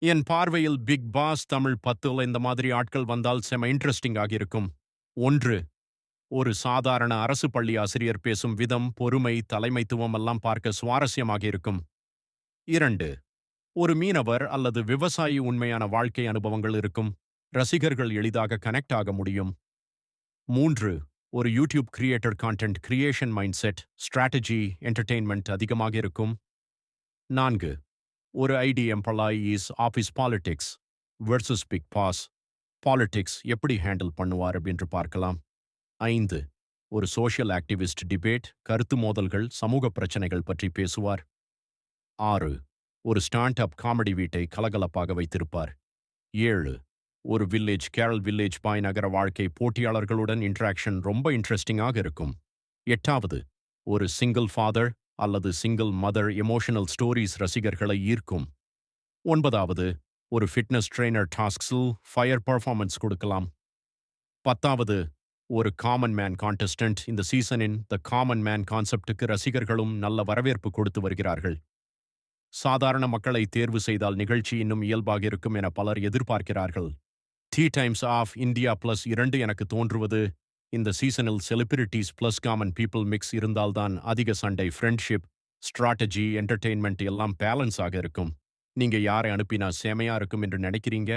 என் பார்வையில் big pass Tamil 10ல் இந்த மாதிரி ஆட்கள் வந்தால் செம இன்ட்ரெஸ்டிங் ஆகியிருக்கும். 1. ஒரு சாதாரண அரசு பள்ளி ஆசிரியர் பேசும் விதம், பொறுமை, தலைமைத்துவம் எல்லாம் பார்க்க சுவாரஸ்யமாக இருக்கும். 2. ஒரு மீனவர் அல்லது விவசாயி உண்மையான வாழ்க்கை அனுபவங்கள் இருக்கும். ரசிகர்கள் எளிதாக கனெக்ட் ஆக முடியும். 3. ஒரு YouTube creator content creation mindset, strategy, entertainment அதிகமாக இருக்கும். 4. ஒரு IT employees office politics versus big boss politics எப்படி ஹேண்டில் பண்ணுவார் என்று பார்க்கலாம். 5. ஒரு சோஷியல் ஆக்டிவிஸ்ட் டிபேட், கருத்து மோதல்கள், சமூக பிரச்சனைகள் பற்றி பேசுவார். 6. ஒரு ஸ்டாண்ட் அப் காமெடி வீட்டை கலகலப்பாக வைத்திருப்பார். 7. ஒரு வில்லேஜ் கேரள் வில்லேஜ் பாய் நகர வாழ்க்கை போட்டியாளர்களுடன் இன்டராக்ஷன் ரொம்ப இன்ட்ரெஸ்டிங்காக இருக்கும். 8. ஒரு சிங்கிள் ஃபாதர் அல்லது சிங்கிள் மதர் எமோஷனல் ஸ்டோரிஸ் ரசிகர்களை ஈர்க்கும். 9. ஒரு ஃபிட்னஸ் ட்ரெய்னர் டாஸ்க்ஸில் ஃபயர் பெர்ஃபார்மன்ஸ் கொடுக்கலாம். 10. ஒரு காமன் மேன் கான்டெஸ்டன்ட் இந்த சீசனின் த காமன் மேன் கான்செப்டுக்கு ரசிகர்களும் நல்ல வரவேற்பு கொடுத்து வருகிறார்கள். சாதாரண மக்களை தேர்வு செய்தால் நிகழ்ச்சி இன்னும் இயல்பாக இருக்கும் என பலர் எதிர்பார்க்கிறார்கள். டி டைம்ஸ் ஆஃப் இந்தியா +2 எனக்கு தோன்றுவது இந்த சீசனில் celebrities plus common people mix இருந்தால்தான் அதிக சண்டை, ஃப்ரெண்ட்ஷிப், ஸ்ட்ராட்டஜி, என்டர்டெயின்மெண்ட் எல்லாம் பேலன்ஸ் ஆக இருக்கும். நீங்க யாரை அனுப்பினா செமையா இருக்கும் என்று நினைக்கிறீங்க?